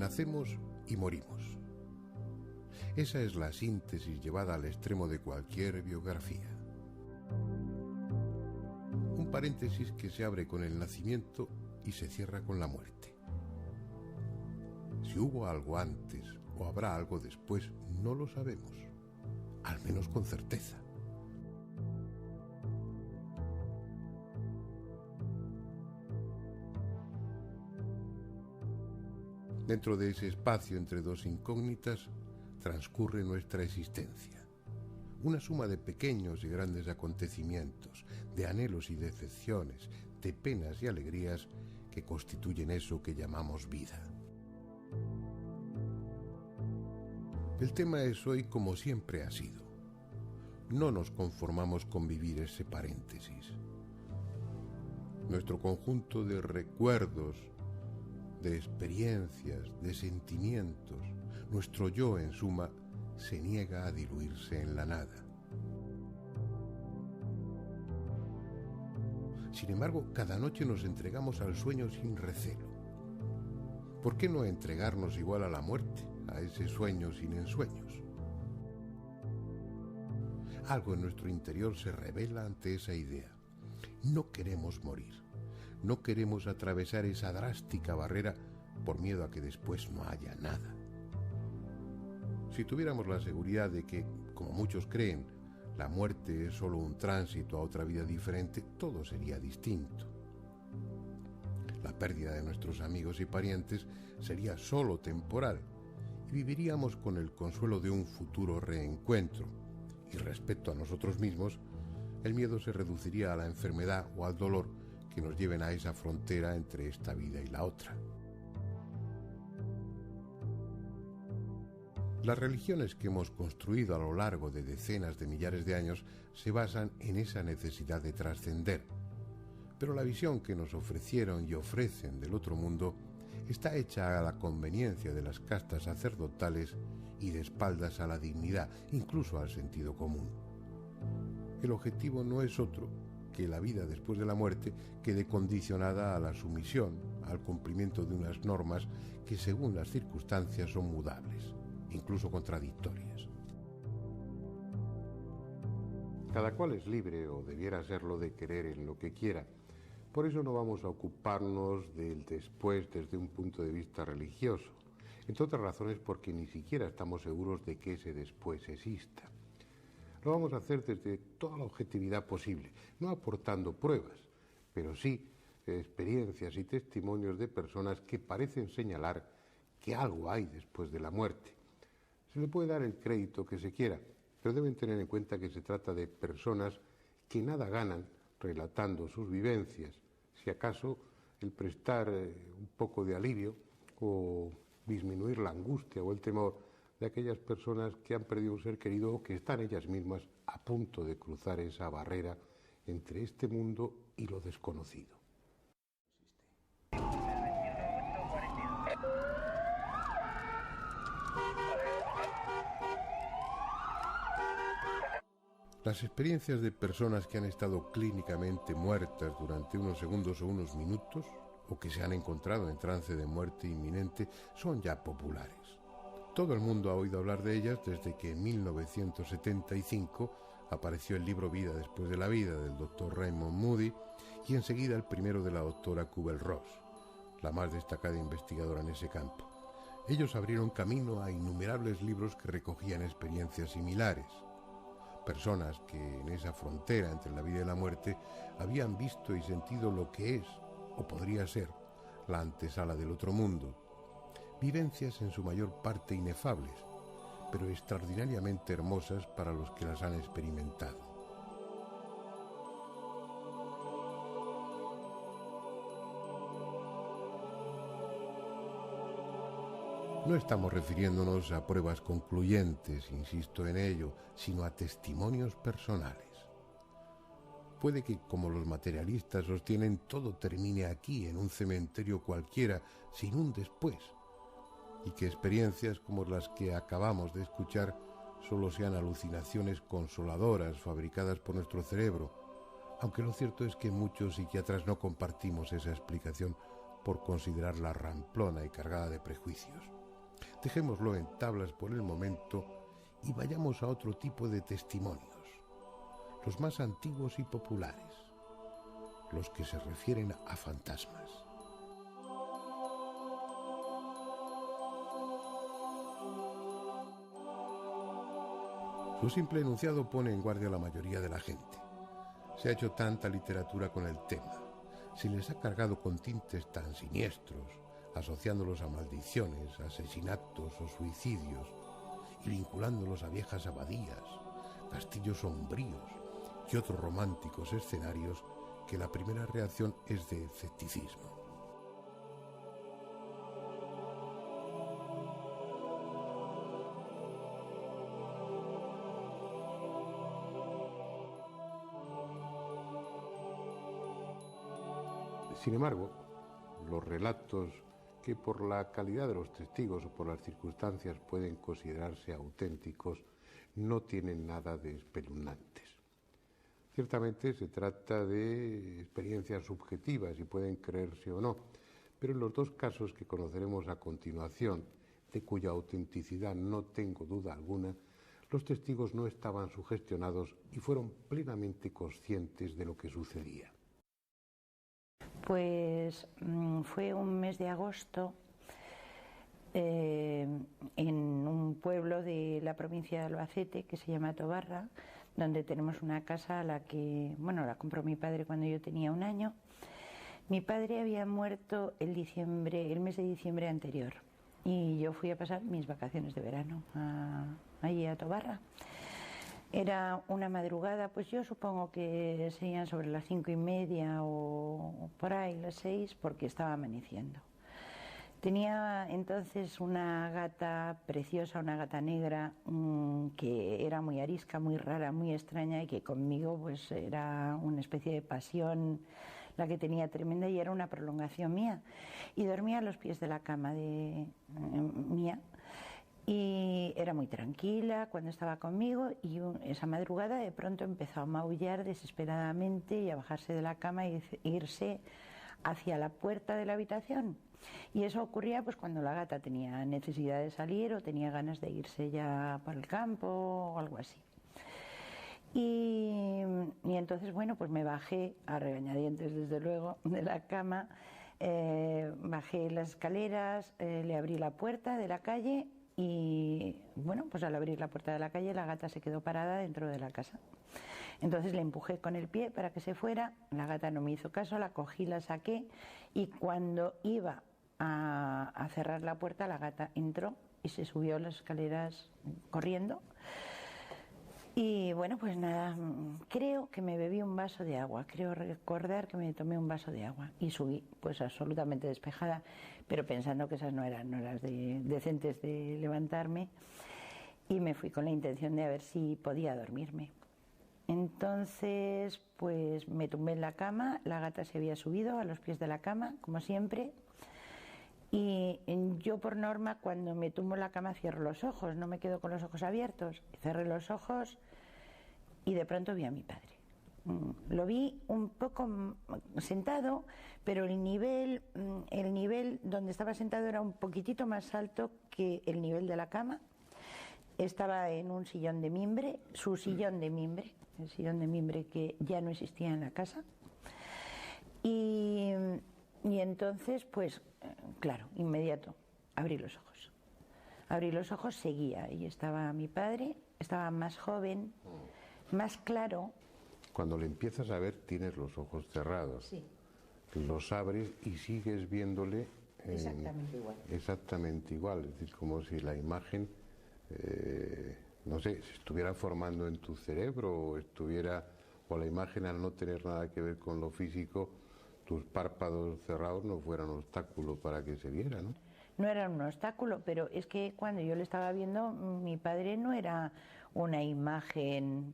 Nacemos y morimos. Esa es la síntesis llevada al extremo de cualquier biografía. Un paréntesis que se abre con el nacimiento y se cierra con la muerte. Si hubo algo antes o habrá algo después, no lo sabemos, al menos con certeza. Dentro de ese espacio entre dos incógnitas transcurre nuestra existencia. Una suma de pequeños y grandes acontecimientos, de anhelos y decepciones, de penas y alegrías que constituyen eso que llamamos vida. El tema es hoy como siempre ha sido. No nos conformamos con vivir ese paréntesis. Nuestro conjunto de recuerdos, de experiencias, de sentimientos, nuestro yo, en suma, se niega a diluirse en la nada. Sin embargo, cada noche nos entregamos al sueño sin recelo. ¿Por qué no entregarnos igual a la muerte, a ese sueño sin ensueños? Algo en nuestro interior se revela ante esa idea. No queremos morir. No queremos atravesar esa drástica barrera por miedo a que después no haya nada. Si tuviéramos la seguridad de que, como muchos creen, la muerte es solo un tránsito a otra vida diferente, todo sería distinto. La pérdida de nuestros amigos y parientes sería solo temporal y viviríamos con el consuelo de un futuro reencuentro. Y respecto a nosotros mismos, el miedo se reduciría a la enfermedad o al dolor que nos lleven a esa frontera entre esta vida y la otra. Las religiones que hemos construido a lo largo de decenas de millares de años se basan en esa necesidad de trascender, pero la visión que nos ofrecieron y ofrecen del otro mundo está hecha a la conveniencia de las castas sacerdotales y de espaldas a la dignidad, incluso al sentido común. El objetivo no es otro que la vida después de la muerte quede condicionada a la sumisión, al cumplimiento de unas normas que según las circunstancias son mudables, incluso contradictorias. Cada cual es libre, o debiera serlo, de querer en lo que quiera. Por eso no vamos a ocuparnos del después desde un punto de vista religioso, entre otras razones porque ni siquiera estamos seguros de que ese después exista. Lo vamos a hacer desde toda la objetividad posible, no aportando pruebas, pero sí experiencias y testimonios de personas que parecen señalar que algo hay después de la muerte. Se le puede dar el crédito que se quiera, pero deben tener en cuenta que se trata de personas que nada ganan relatando sus vivencias, si acaso el prestar un poco de alivio o disminuir la angustia o el temor de aquellas personas que han perdido un ser querido o que están ellas mismas a punto de cruzar esa barrera entre este mundo y lo desconocido. Las experiencias de personas que han estado clínicamente muertas durante unos segundos o unos minutos, o que se han encontrado en trance de muerte inminente, son ya populares. Todo el mundo ha oído hablar de ellas desde que en 1975 apareció el libro Vida después de la vida del Dr. Raymond Moody y enseguida el primero de la doctora Kubler-Ross, la más destacada investigadora en ese campo. Ellos abrieron camino a innumerables libros que recogían experiencias similares. Personas que en esa frontera entre la vida y la muerte habían visto y sentido lo que es, o podría ser, la antesala del otro mundo. Vivencias en su mayor parte inefables, pero extraordinariamente hermosas para los que las han experimentado. No estamos refiriéndonos a pruebas concluyentes, insisto en ello, sino a testimonios personales. Puede que, como los materialistas sostienen, todo termine aquí, en un cementerio cualquiera, sin un después, y que experiencias como las que acabamos de escuchar solo sean alucinaciones consoladoras fabricadas por nuestro cerebro, aunque lo cierto es que muchos psiquiatras no compartimos esa explicación por considerarla ramplona y cargada de prejuicios. Dejémoslo en tablas por el momento y vayamos a otro tipo de testimonios, los más antiguos y populares, los que se refieren a fantasmas. Su simple enunciado pone en guardia a la mayoría de la gente. Se ha hecho tanta literatura con el tema, se les ha cargado con tintes tan siniestros, asociándolos a maldiciones, asesinatos o suicidios, y vinculándolos a viejas abadías, castillos sombríos y otros románticos escenarios, que la primera reacción es de escepticismo. Sin embargo, los relatos que por la calidad de los testigos o por las circunstancias pueden considerarse auténticos no tienen nada de espeluznantes. Ciertamente se trata de experiencias subjetivas y pueden creerse o no, pero en los dos casos que conoceremos a continuación, de cuya autenticidad no tengo duda alguna, los testigos no estaban sugestionados y fueron plenamente conscientes de lo que sucedía. Pues fue un mes de agosto en un pueblo de la provincia de Albacete que se llama Tobarra, donde tenemos una casa a la que, la compró mi padre cuando yo tenía 1 año. Mi padre había muerto el mes de diciembre anterior y yo fui a pasar mis vacaciones de verano allí a Tobarra. Era una madrugada, pues yo supongo que serían sobre las 5:30 o por ahí, las 6, porque estaba amaneciendo. Tenía entonces una gata preciosa, una gata negra, que era muy arisca, muy rara, muy extraña, y que conmigo pues era una especie de pasión la que tenía tremenda, y era una prolongación mía. Y dormía a los pies de la cama mía. Y era muy tranquila cuando estaba conmigo, y esa madrugada de pronto empezó a maullar desesperadamente y a bajarse de la cama e irse hacia la puerta de la habitación. Y eso ocurría pues cuando la gata tenía necesidad de salir o tenía ganas de irse ya para el campo o algo así. Y entonces, pues me bajé a regañadientes, desde luego, de la cama, bajé las escaleras, le abrí la puerta de la calle. Y pues al abrir la puerta de la calle, la gata se quedó parada dentro de la casa. Entonces le empujé con el pie para que se fuera, la gata no me hizo caso, la cogí, la saqué, y cuando iba a cerrar la puerta, la gata entró y se subió las escaleras corriendo. Y pues nada, creo que me bebí un vaso de agua, creo recordar que me tomé un vaso de agua y subí pues absolutamente despejada, pero pensando que esas no eran horas decentes de levantarme, y me fui con la intención de a ver si podía dormirme. Entonces pues me tumbé en la cama, la gata se había subido a los pies de la cama, como siempre, y yo por norma cuando me tumbo en la cama cierro los ojos, no me quedo con los ojos abiertos. Cerré los ojos y de pronto vi a mi padre. Lo vi un poco sentado, pero el nivel donde estaba sentado era un poquitito más alto que el nivel de la cama. Estaba en un sillón de mimbre, su sillón de mimbre, el sillón de mimbre que ya no existía en la casa. Y entonces, pues, claro, inmediato, abrí los ojos. Abrí los ojos, seguía, y estaba mi padre, estaba más joven, más claro. Cuando le empiezas a ver, tienes los ojos cerrados. Sí. Los abres y sigues viéndole exactamente igual. Exactamente igual, es decir, como si la imagen, no sé, se estuviera formando en tu cerebro o la imagen, al no tener nada que ver con lo físico, tus párpados cerrados no fueran un obstáculo para que se viera, ¿no? No era un obstáculo, pero es que cuando yo le estaba viendo, mi padre no era una imagen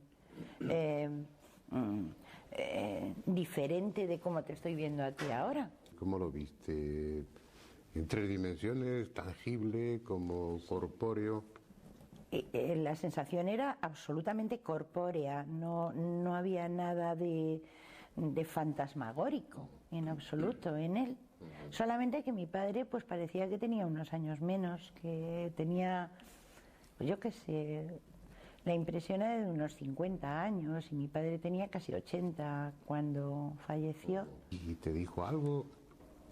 diferente de cómo te estoy viendo a ti ahora. ¿Cómo lo viste? ¿En 3 dimensiones, tangible, como corpóreo? La sensación era absolutamente corpórea, no había nada de fantasmagórico en absoluto en él. Solamente que mi padre pues parecía que tenía unos años menos, que tenía, pues yo qué sé, la impresión era de unos 50 años y mi padre tenía casi 80 cuando falleció. ¿Y te dijo algo?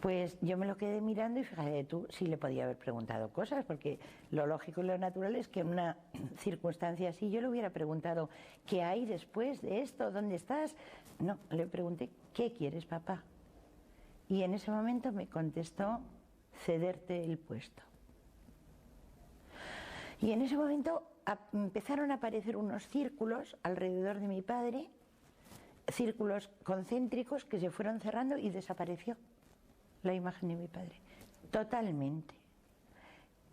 Pues yo me lo quedé mirando y fíjate tú, sí le podía haber preguntado cosas, porque lo lógico y lo natural es que en una circunstancia así yo le hubiera preguntado, ¿qué hay después de esto? ¿Dónde estás? No, le pregunté, ¿qué quieres, papá? Y en ese momento me contestó, cederte el puesto. Y en ese momento empezaron a aparecer unos círculos alrededor de mi padre, círculos concéntricos que se fueron cerrando y desapareció la imagen de mi padre, totalmente.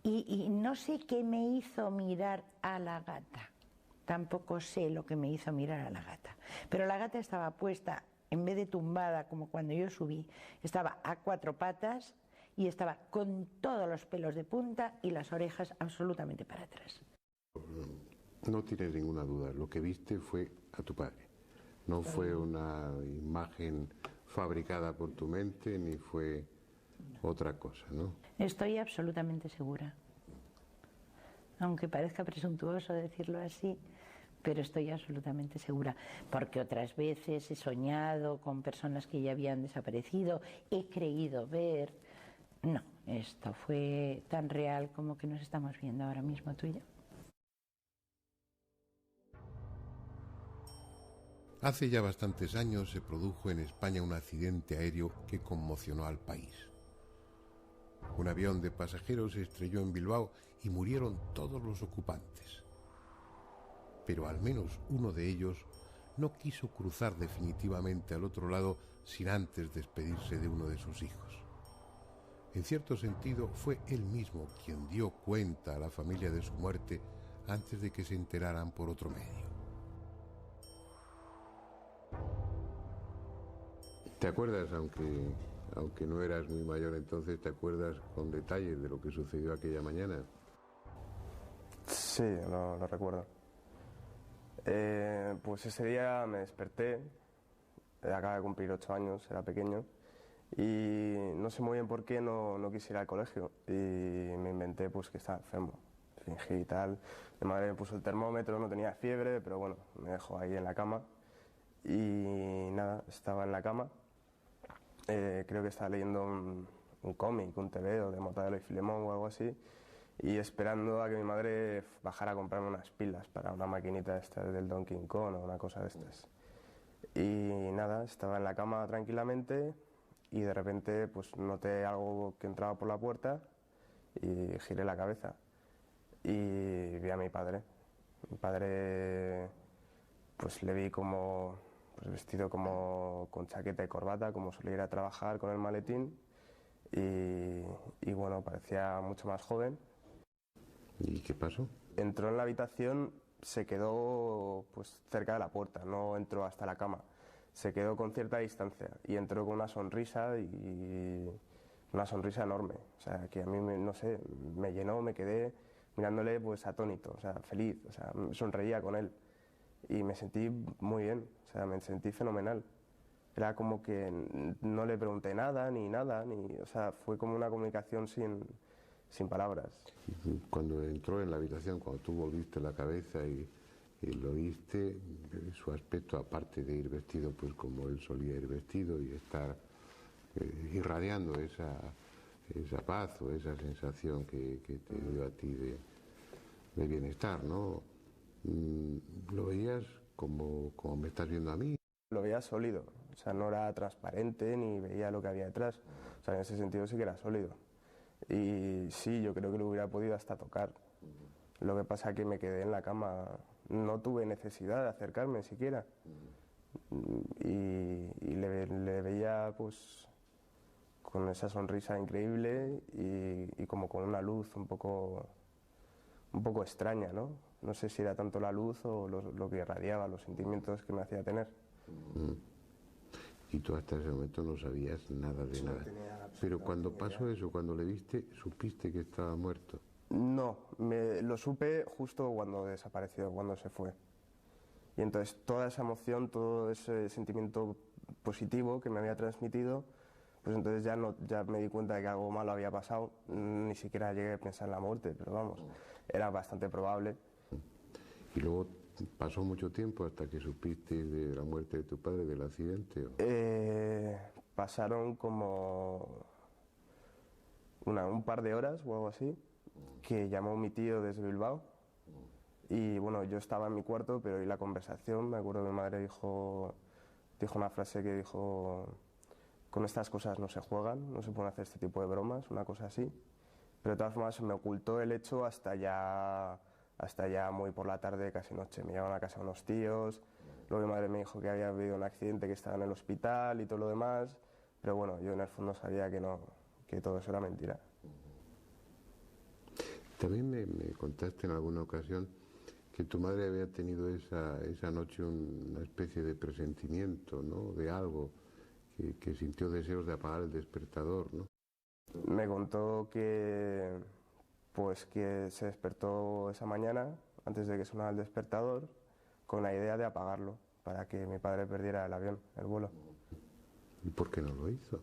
Y no sé qué me hizo mirar a la gata, tampoco sé lo que me hizo mirar a la gata, pero la gata estaba puesta, en vez de tumbada como cuando yo subí, estaba a 4 patas y estaba con todos los pelos de punta y las orejas absolutamente para atrás. No tienes ninguna duda, lo que viste fue a tu padre. No fue una imagen fabricada por tu mente ni fue otra cosa, ¿no? Estoy absolutamente segura. Aunque parezca presuntuoso decirlo así, pero estoy absolutamente segura, porque otras veces he soñado con personas que ya habían desaparecido, he creído ver. No, esto fue tan real como que nos estamos viendo ahora mismo tú y yo. Hace ya bastantes años se produjo en España un accidente aéreo que conmocionó al país. Un avión de pasajeros se estrelló en Bilbao y murieron todos los ocupantes. Pero al menos uno de ellos no quiso cruzar definitivamente al otro lado sin antes despedirse de uno de sus hijos. En cierto sentido, fue él mismo quien dio cuenta a la familia de su muerte antes de que se enteraran por otro medio. ¿Te acuerdas, aunque no eras muy mayor entonces, te acuerdas con detalles de lo que sucedió aquella mañana? Sí, lo recuerdo. Pues ese día me desperté, acaba de cumplir 8 años, era pequeño, y no sé muy bien por qué no quise ir al colegio y me inventé pues que estaba enfermo, fingí y tal. Mi madre me puso el termómetro, no tenía fiebre, pero bueno, me dejó ahí en la cama y nada, estaba en la cama, creo que estaba leyendo un cómic, un TVO de Mortadelo y Filemón o algo así, y esperando a que mi madre bajara a comprarme unas pilas para una maquinita esta del Donkey Kong o una cosa de estas. Y nada, estaba en la cama tranquilamente y de repente pues noté algo que entraba por la puerta y giré la cabeza y vi a mi padre. Mi padre pues le vi como pues, vestido como con chaqueta y corbata, como solía ir a trabajar con el maletín y bueno, parecía mucho más joven. ¿Y qué pasó? Entró en la habitación, se quedó pues cerca de la puerta, no entró hasta la cama, se quedó con cierta distancia y entró con una sonrisa y una sonrisa enorme, o sea, que a mí, no sé, me llenó, me quedé mirándole pues atónito, o sea, feliz, o sea, sonreía con él y me sentí muy bien, o sea, me sentí fenomenal. Era como que no le pregunté nada, o sea, fue como una comunicación sin palabras. Cuando entró en la habitación, cuando tú volviste la cabeza y lo viste, su aspecto, aparte de ir vestido pues como él solía ir vestido y estar irradiando esa paz o esa sensación que te dio a ti de bienestar, ¿no? ¿Lo veías como me estás viendo a mí? Lo veía sólido, o sea, no era transparente ni veía lo que había detrás, o sea, en ese sentido sí que era sólido. Y sí, yo creo que lo hubiera podido hasta tocar. Lo que pasa es que me quedé en la cama, no tuve necesidad de acercarme siquiera. Y le veía pues con esa sonrisa increíble y como con una luz un poco extraña, ¿no? No sé si era tanto la luz o lo que irradiaba, los sentimientos que me hacía tener. Y tú hasta ese momento no sabías nada de nada. Pero cuando pasó eso, cuando le viste, ¿supiste que estaba muerto? No, lo supe justo cuando desapareció, cuando se fue. Y entonces toda esa emoción, todo ese sentimiento positivo que me había transmitido, pues entonces ya me di cuenta de que algo malo había pasado. Ni siquiera llegué a pensar en la muerte, pero vamos, era bastante probable. Y luego pasó mucho tiempo hasta que supiste de la muerte de tu padre, del accidente. Pasaron como un par de horas o algo así, que llamó mi tío desde Bilbao. Y bueno, yo estaba en mi cuarto, pero oí la conversación. Me acuerdo que mi madre dijo una frase que dijo: con estas cosas no se juegan, no se pueden hacer este tipo de bromas, una cosa así. Pero de todas formas me ocultó el hecho hasta ya muy por la tarde, casi noche. Me llevaron a casa unos tíos, luego mi madre me dijo que había habido un accidente, que estaba en el hospital y todo lo demás. Pero bueno, yo en el fondo sabía que no, que todo eso era mentira. También me contaste en alguna ocasión que tu madre había tenido esa noche una especie de presentimiento, ¿no? De algo, que sintió deseos de apagar el despertador, ¿no? Me contó que se despertó esa mañana, antes de que sonara el despertador, con la idea de apagarlo, para que mi padre perdiera el avión, el vuelo. ¿Y por qué no lo hizo?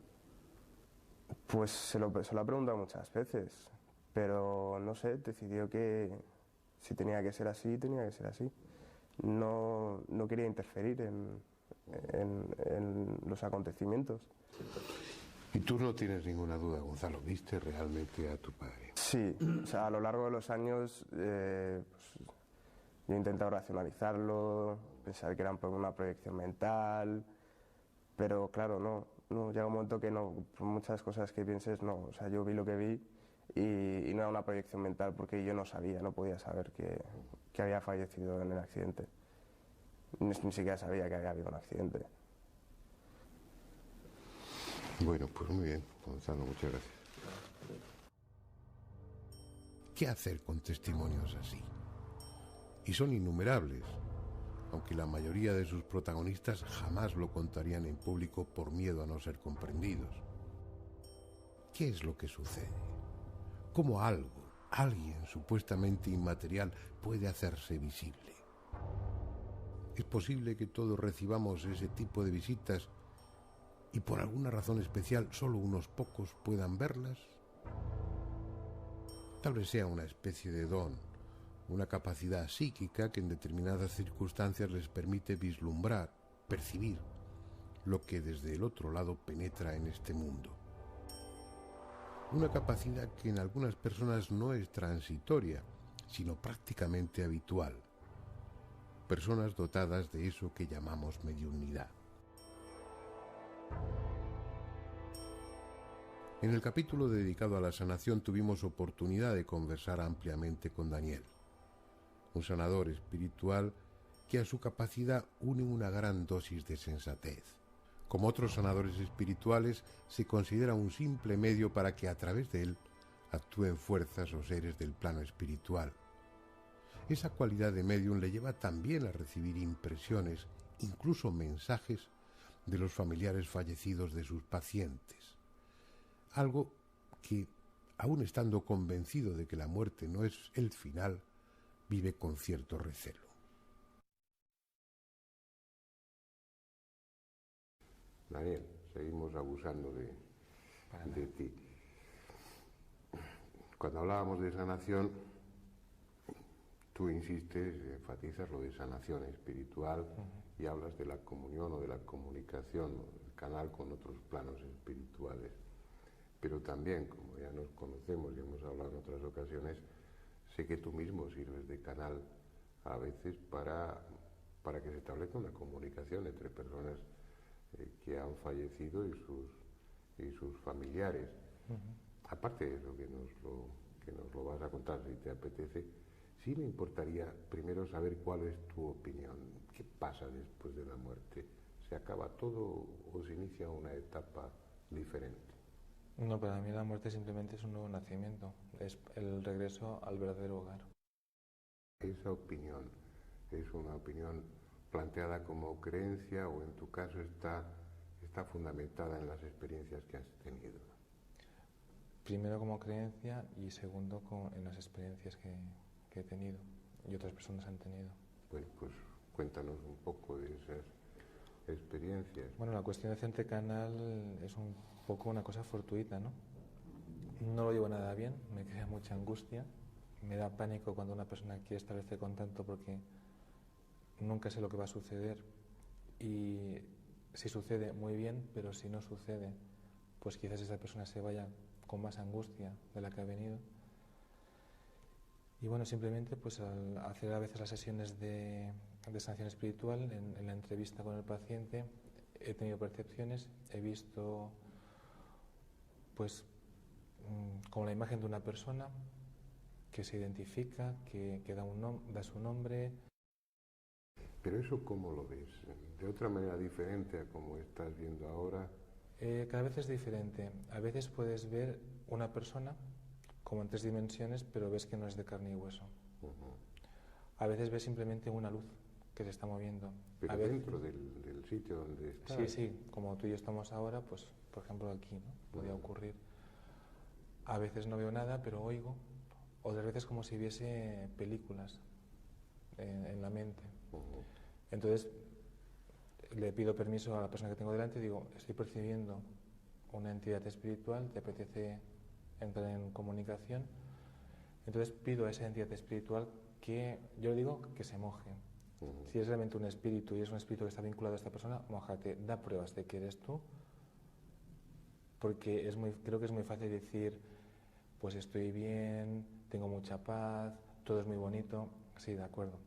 Pues se lo ha preguntado muchas veces, pero no sé, decidió que si tenía que ser así, tenía que ser así. No quería interferir en los acontecimios. Y tú no tienes ninguna duda, Gonzalo, ¿viste realmente a tu padre? Sí, o sea, a lo largo de los años pues, yo he intentado racionalizarlo, pensar que era una proyección mental, pero claro, no, llega un momento que no, por muchas cosas que pienses, no, o sea, yo vi lo que vi y no era una proyección mental porque yo no sabía, no podía saber que había fallecido en el accidente, ni siquiera sabía que había habido un accidente. Bueno, pues muy bien, Gonzalo, muchas gracias. ¿Qué hacer con testimonios así? Y son innumerables, aunque la mayoría de sus protagonistas jamás lo contarían en público por miedo a no ser comprendidos. ¿Qué es lo que sucede? ¿Cómo alguien supuestamente inmaterial, puede hacerse visible? ¿Es posible que todos recibamos ese tipo de visitas y por alguna razón especial solo unos pocos puedan verlas? Tal vez sea una especie de don, una capacidad psíquica que en determinadas circunstancias les permite vislumbrar, percibir lo que desde el otro lado penetra en este mundo. Una capacidad que en algunas personas no es transitoria, sino prácticamente habitual. Personas dotadas de eso que llamamos mediunidad. En el capítulo dedicado a la sanación tuvimos oportunidad de conversar ampliamente con Daniel, un sanador espiritual que a su capacidad une una gran dosis de sensatez. Como otros sanadores espirituales, se considera un simple medio para que a través de él actúen fuerzas o seres del plano espiritual. Esa cualidad de medium le lleva también a recibir impresiones, incluso mensajes, de los familiares fallecidos de sus pacientes. Algo que, aun estando convencido de que la muerte no es el final, vive con cierto recelo. Daniel, seguimos abusando de ti. Cuando hablábamos de sanación, tú insistes, enfatizas lo de sanación espiritual y hablas de la comunión o de la comunicación, el canal con otros planos espirituales. Pero también, como ya nos conocemos y hemos hablado en otras ocasiones, sé que tú mismo sirves de canal a veces para que se establezca una comunicación entre personas que han fallecido y sus familiares. Aparte de eso que nos lo vas a contar si te apetece, sí me importaría primero saber cuál es tu opinión. ¿Qué pasa después de la muerte? ¿Se acaba todo o se inicia una etapa diferente? No, para mí la muerte simplemente es un nuevo nacimiento, es el regreso al verdadero hogar. ¿Esa opinión es una opinión planteada como creencia o en tu caso está fundamentada en las experiencias que has tenido? Primero como creencia y segundo en las experiencias que he tenido y otras personas han tenido. Bueno, pues cuéntanos un poco de experiencias. Bueno, la cuestión de centro canal es un poco una cosa fortuita, ¿no? No lo llevo nada bien, me crea mucha angustia, me da pánico cuando una persona quiere establecer contacto porque nunca sé lo que va a suceder y si sucede muy bien, pero si no sucede, pues quizás esa persona se vaya con más angustia de la que ha venido. Y bueno, simplemente pues al hacer a veces las sesiones de sanación espiritual, en la entrevista con el paciente, he tenido percepciones, he visto pues como la imagen de una persona que se identifica, que da su nombre. Pero eso, ¿cómo lo ves? ¿De otra manera diferente a como estás viendo ahora? Cada vez es diferente. A veces puedes ver una persona como en 3 dimensiones, pero ves que no es de carne y hueso. A veces ves simplemente una luz que se está moviendo. Pero dentro del sitio donde estás. Sí, sí, como tú y yo estamos ahora, pues por ejemplo aquí, ¿no? Podría ocurrir. A veces no veo nada, pero oigo. Otras veces como si viese películas en la mente. Entonces le pido permiso a la persona que tengo delante y digo, estoy percibiendo una entidad espiritual, ¿te apetece entrar en comunicación? Entonces pido a esa entidad espiritual que, yo le digo, que se moje. Si es realmente un espíritu y es un espíritu que está vinculado a esta persona, mójate, da pruebas de que eres tú, porque creo que es muy fácil decir, pues estoy bien, tengo mucha paz, todo es muy bonito. Sí, de acuerdo.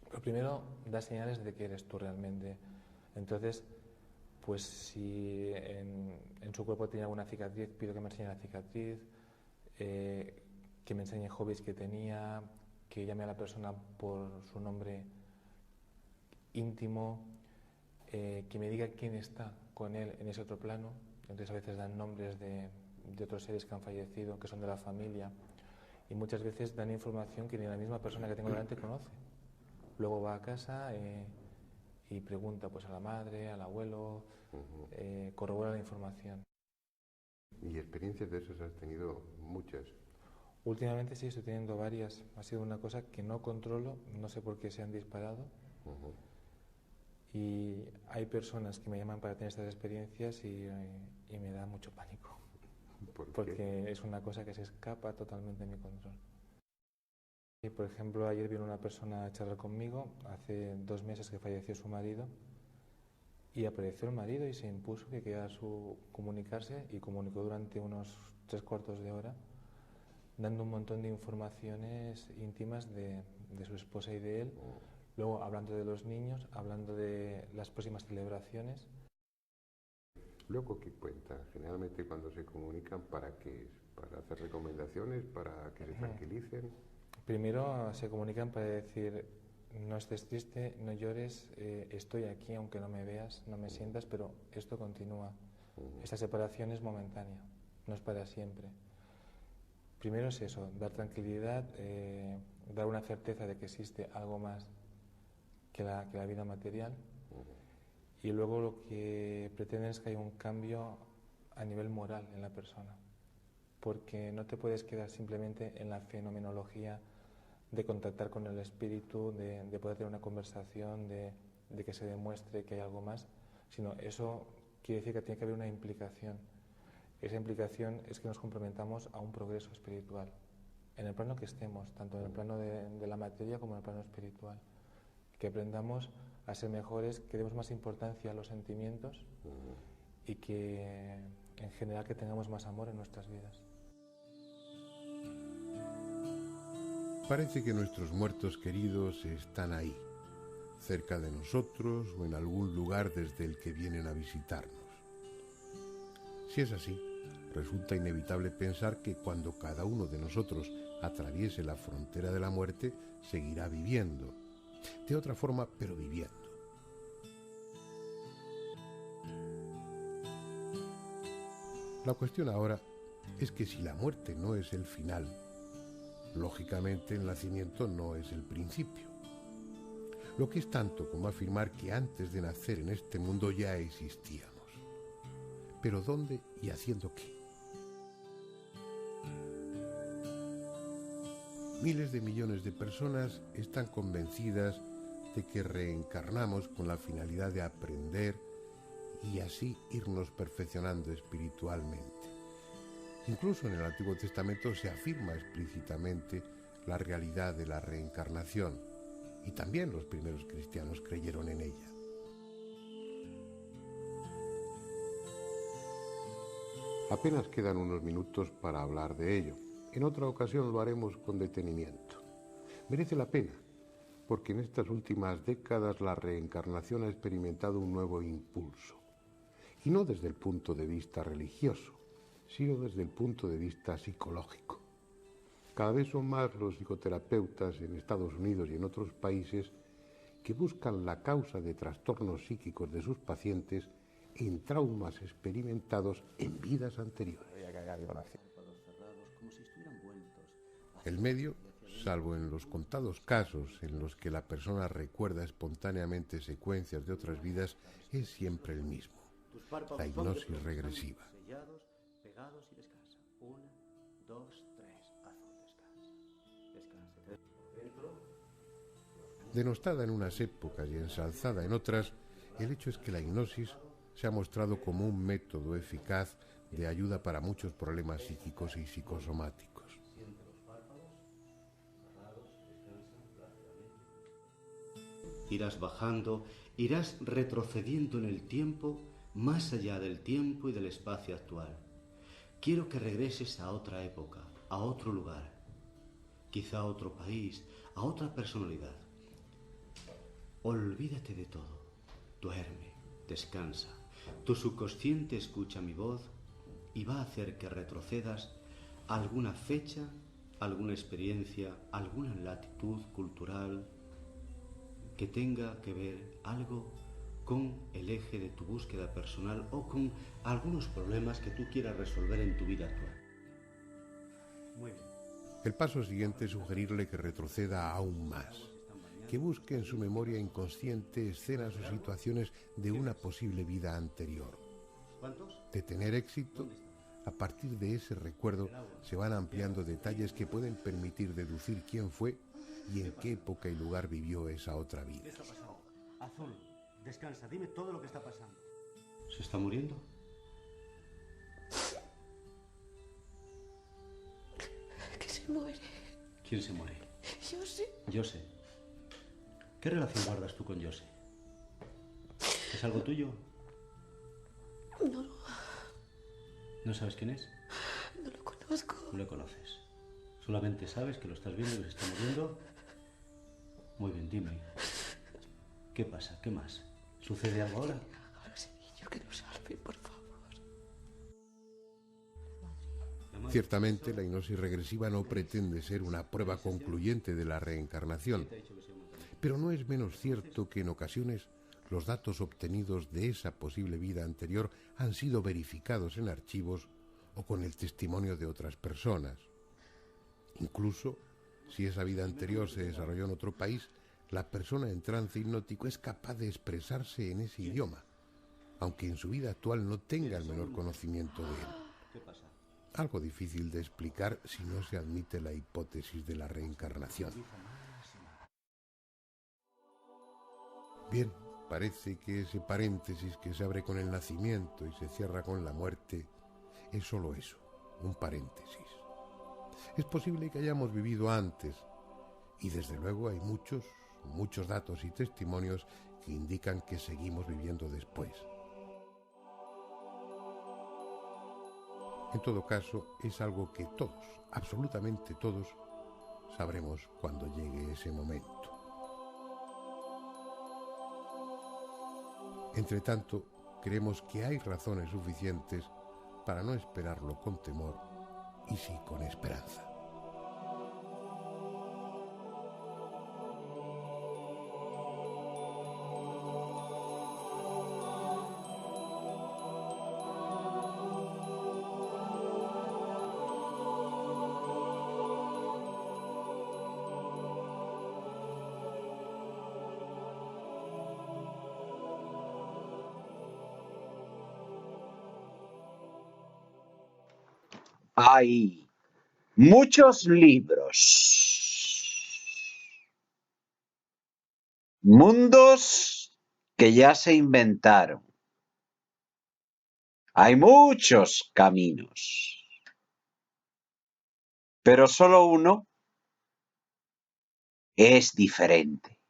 Pero primero da señales de que eres tú realmente. Entonces, pues si en su cuerpo tenía alguna cicatriz, pido que me enseñe la cicatriz, que me enseñe hobbies que tenía, que llame a la persona por su nombre íntimo, que me diga quién está con él en ese otro plano. Entonces a veces dan nombres de otros seres que han fallecido, que son de la familia, y muchas veces dan información que ni la misma persona que tengo delante conoce. Luego va a casa y pregunta pues a la madre, al abuelo, corrobora la información. ¿Y experiencias de esas has tenido muchas? Últimamente sí estoy teniendo varias. Ha sido una cosa que no controlo, no sé por qué se han disparado. Y hay personas que me llaman para tener estas experiencias y me da mucho pánico. Porque es una cosa que se escapa totalmente de mi control. Y por ejemplo, ayer vino una persona a charlar conmigo, hace 2 meses que falleció su marido, y apareció el marido y se impuso que quería comunicarse y comunicó durante unos 3/4 de hora, dando un montón de informaciones íntimas de su esposa y de él, luego hablando de los niños, hablando de las próximas celebraciones. Luego, ¿qué cuentan? Generalmente cuando se comunican, ¿para qué es? ¿Para hacer recomendaciones? ¿Para que se tranquilicen? Primero se comunican para decir, no estés triste, no llores, estoy aquí aunque no me veas, no me sientas, pero esto continúa. Esta separación es momentánea, no es para siempre. Primero es eso, dar tranquilidad, dar una certeza de que existe algo más que la vida material. Y luego lo que pretenden es que haya un cambio a nivel moral en la persona, porque no te puedes quedar simplemente en la fenomenología de contactar con el espíritu, de poder tener una conversación, de que se demuestre que hay algo más, sino eso quiere decir que tiene que haber una implicación. Esa implicación es que nos comprometamos a un progreso espiritual, en el plano que estemos, tanto en el plano de la materia como en el plano espiritual. Que aprendamos a ser mejores, que demos más importancia a los sentimientos y que en general que tengamos más amor en nuestras vidas. Parece que nuestros muertos queridos están ahí, cerca de nosotros o en algún lugar desde el que vienen a visitarnos. Si es así, resulta inevitable pensar que cuando cada uno de nosotros atraviese la frontera de la muerte, seguirá viviendo. De otra forma, pero viviendo. La cuestión ahora es que si la muerte no es el final, lógicamente el nacimiento no es el principio. Lo que es tanto como afirmar que antes de nacer en este mundo ya existíamos. ¿Pero dónde y haciendo qué? Miles de millones de personas están convencidas de que reencarnamos con la finalidad de aprender y así irnos perfeccionando espiritualmente. Incluso en el Antiguo Testamento se afirma explícitamente la realidad de la reencarnación y también los primeros cristianos creyeron en ella. Apenas quedan unos minutos para hablar de ello. En otra ocasión lo haremos con detenimiento. Merece la pena, porque en estas últimas décadas la reencarnación ha experimentado un nuevo impulso. Y no desde el punto de vista religioso, sino desde el punto de vista psicológico. Cada vez son más los psicoterapeutas en Estados Unidos y en otros países que buscan la causa de trastornos psíquicos de sus pacientes en traumas experimentados en vidas anteriores. El medio, salvo en los contados casos en los que la persona recuerda espontáneamente secuencias de otras vidas, es siempre el mismo: la hipnosis regresiva. Sellados, pegados y descansa. 1, 2, 3, azul, descansa. Descansa. Denostada en unas épocas y ensalzada en otras, el hecho es que la hipnosis se ha mostrado como un método eficaz de ayuda para muchos problemas psíquicos y psicosomáticos. Irás bajando, irás retrocediendo en el tiempo, más allá del tiempo y del espacio actual. Quiero que regreses a otra época, a otro lugar, quizá a otro país, a otra personalidad. Olvídate de todo, duerme, descansa. Tu subconsciente escucha mi voz y va a hacer que retrocedas a alguna fecha, alguna experiencia, alguna latitud cultural que tenga que ver algo con el eje de tu búsqueda personal o con algunos problemas que tú quieras resolver en tu vida actual. Muy bien. El paso siguiente es sugerirle que retroceda aún más, que busque en su memoria inconsciente escenas o situaciones de una posible vida anterior. De tener éxito, a partir de ese recuerdo se van ampliando detalles que pueden permitir deducir quién fue y en qué época y lugar vivió esa otra vida. ¿Qué está pasando? Azul, descansa, dime todo lo que está pasando. ¿Se está muriendo? Que se muere. ¿Quién se muere? José. José. ¿Qué relación guardas tú con José? ¿Es algo tuyo? No, ¿No sabes quién es? no lo conozco. No lo conoces. Solamente sabes que lo estás viendo y que se está muriendo. Muy bien, dime. ¿Qué pasa? ¿Qué más? ¿Sucede algo ahora? Ahora ese niño que nos salve, por favor. Ciertamente, la hipnosis regresiva no pretende ser una prueba concluyente de la reencarnación, pero no es menos cierto que en ocasiones los datos obtenidos de esa posible vida anterior han sido verificados en archivos o con el testimonio de otras personas. Incluso, si esa vida anterior se desarrolló en otro país, la persona en trance hipnótico es capaz de expresarse en ese idioma, aunque en su vida actual no tenga el menor conocimiento de él. ¿Qué pasa? Algo difícil de explicar si no se admite la hipótesis de la reencarnación. Bien, parece que ese paréntesis que se abre con el nacimiento y se cierra con la muerte es solo eso, un paréntesis. Es posible que hayamos vivido antes, y desde luego hay muchos datos y testimonios que indican que seguimos viviendo después. En todo caso, es algo que todos, absolutamente todos, sabremos cuando llegue ese momento. Entretanto, creemos que hay razones suficientes para no esperarlo con temor y sí con esperanza. Hay muchos libros Mundos que ya se inventaron. Hay muchos caminos, pero solo uno es diferente.